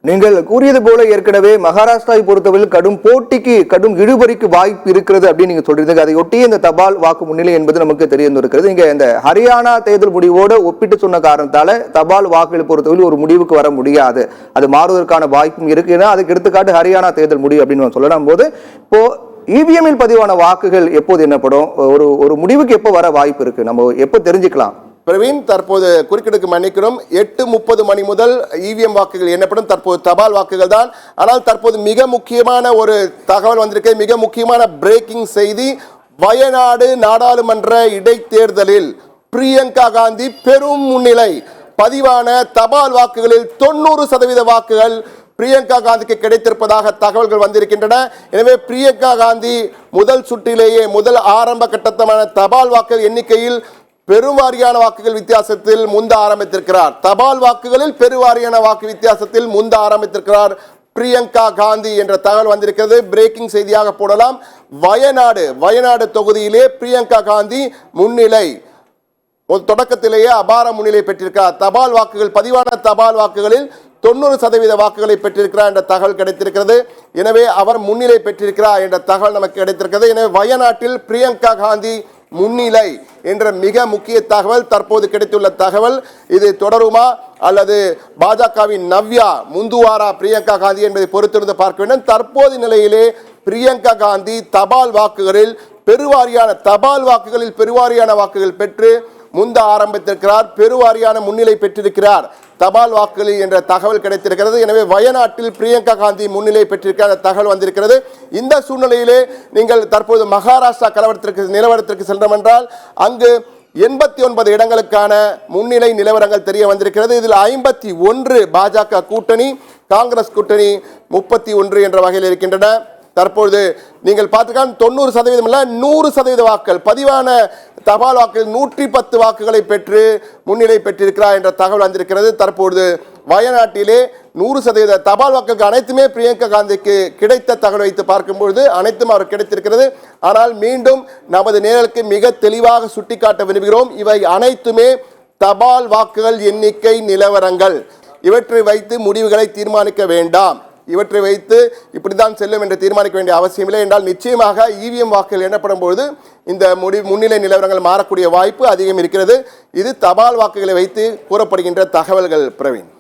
நீங்கள் கூறியது போல ஏற்கனவே மகாராஷ்டிராவை பொறுத்தவரையில் கடும் போட்டிக்கு கடும் இழுபறிக்கு வாய்ப்பு இருக்கிறது அப்படின்னு நீங்க சொல்றீங்க. அதையொட்டி இந்த தபால் வாக்கு முன்னிலை என்பது நமக்கு தெரிய இருக்கிறது. இங்க இந்த ஹரியானா தேர்தல் முடிவோடு ஒப்பிட்டு சொன்ன காரணத்தால தபால் வாக்குகளை பொறுத்தவரையில் ஒரு முடிவுக்கு வர முடியாது, அது மாறுவதற்கான வாய்ப்பும் இருக்கு. ஏன்னா அதுக்கு எடுத்துக்காட்டு ஹரியானா தேர்தல் முடிவு அப்படின்னு சொல்லலாம் போது இப்போ இவிஎம்மில் பதிவான வாக்குகள் எப்போது என்னப்படும், ஒரு முடிவுக்கு எப்போ வர வாய்ப்பு இருக்கு, நம்ம எப்போ தெரிஞ்சுக்கலாம்? பிரவீன், தற்போது குறுக்கிடுக்கு மன்னிக்கிறோம், 8:30 மணி முதல் இவிஎம் வாக்குகள் எண்ணப்படும். தற்போது தபால் வாக்குகள் தான். ஆனால் தற்போது மிக முக்கியமான ஒரு தகவல் வந்திருக்கு, மிக முக்கியமான பிரேக்கிங் செய்தி. வயநாடு நாடாளுமன்ற இடைத்தேர்தலில் பிரியங்கா காந்தி பெரும் முன்னிலை. பதிவான தபால் வாக்குகளில் 90% வாக்குகள் பிரியங்கா காந்திக்கு கிடைத்திருப்பதாக தகவல்கள் வந்திருக்கின்றன. எனவே பிரியங்கா காந்தி முதல் சுற்றிலேயே முதல் ஆரம்ப கட்டத்தமான தபால் வாக்குகள் எண்ணிக்கையில் பெருவாரியான வாக்குகள் வித்தியாசத்தில் முந்த ஆரம்பித்திருக்கிறார். தபால் வாக்குகளில் பெருவாரியான வாக்கு வித்தியாசத்தில் முந்த ஆரம்பித்திருக்கிறார் பிரியங்கா காந்தி என்ற தகவல் வந்திருக்கிறது. பிரேக்கிங் செய்தியாக போடலாம். வயநாடு தொகுதியிலே பிரியங்கா காந்தி முன்னிலை, தொடக்கத்திலேயே அபார முன்னிலை பெற்றிருக்கிறார். தபால் வாக்குகள், பதிவான தபால் வாக்குகளில் 90% வாக்குகளை பெற்றிருக்கிறார் என்ற தகவல் கிடைத்திருக்கிறது. எனவே அவர் முன்னிலை பெற்றிருக்கிறார் என்ற தகவல் நமக்கு கிடைத்திருக்கிறது. எனவே வயநாட்டில் பிரியங்கா காந்தி முன்னிலை என்ற மிக முக்கிய தகவல் தற்போது கிடைத்துள்ள தகவல். இது தொடருமா அல்லது பாஜகவின் நவ்யா முந்துவாரா பிரியங்கா காந்தி என்பதை பொறுத்திருந்து பார்க்க வேண்டும். தற்போது நிலையிலே பிரியங்கா காந்தி தபால் வாக்குகளில் பெருவாரியான வாக்குகள் பெற்று முந்த ஆரம்பித்திருக்கிறார், பெருவாரியான முன்னிலை பெற்றிருக்கிறார் தபால் வாக்குகளில் என்ற தகவல் கிடைத்திருக்கிறது. எனவே வயநாட்டில் பிரியங்கா காந்தி முன்னிலை பெற்றிருக்கிற தகவல் வந்திருக்கிறது. இந்த சூழ்நிலையிலே நீங்கள் தற்போது மகாராஷ்டிரா நிலவரத்திற்கு சென்றோம் என்றால் அங்கு 89 இடங்களுக்கான முன்னிலை நிலவரங்கள் தெரிய வந்திருக்கிறது. இதில் 51 பாஜக கூட்டணி, காங்கிரஸ் கூட்டணி 31 என்ற வகையில் இருக்கின்றன. தற்போது நீங்கள் பார்த்துக்கான் 90% இல்ல 100% வாக்குகள், பதிவான தபால் வாக்குகள் 110 வாக்குகளை பெற்று முன்னிலை பெற்றிருக்கிறார் என்ற தகவல் வந்திருக்கிறது. தற்போது வயநாட்டிலே 100% தபால் வாக்குகள் அனைத்துமே பிரியங்கா காந்திக்கு கிடைத்த தகவல் வைத்து பார்க்கும்பொழுது அனைத்தும் அவர் கிடைத்திருக்கிறது. ஆனால் மீண்டும் நமது நேரலுக்கு மிக தெளிவாக சுட்டிக்காட்ட விரும்புகிறோம், இவை அனைத்துமே தபால் வாக்குகள் எண்ணிக்கை நிலவரங்கள். இவற்றை வைத்து முடிவுகளை தீர்மானிக்க வேண்டாம். இவற்றை வைத்து இப்படித்தான் செல்லும் என்று தீர்மானிக்க வேண்டிய அவசியம் இல்லை. என்றால் நிச்சயமாக இவிஎம் வாக்குகள் எண்ணப்படும் பொழுது இந்த முன்னிலை நிலவரங்கள் மாறக்கூடிய வாய்ப்பு அதிகம் இருக்கிறது. இது தபால் வாக்குகளை வைத்து கூறப்படுகின்ற தகவல்கள். பிரவீன்.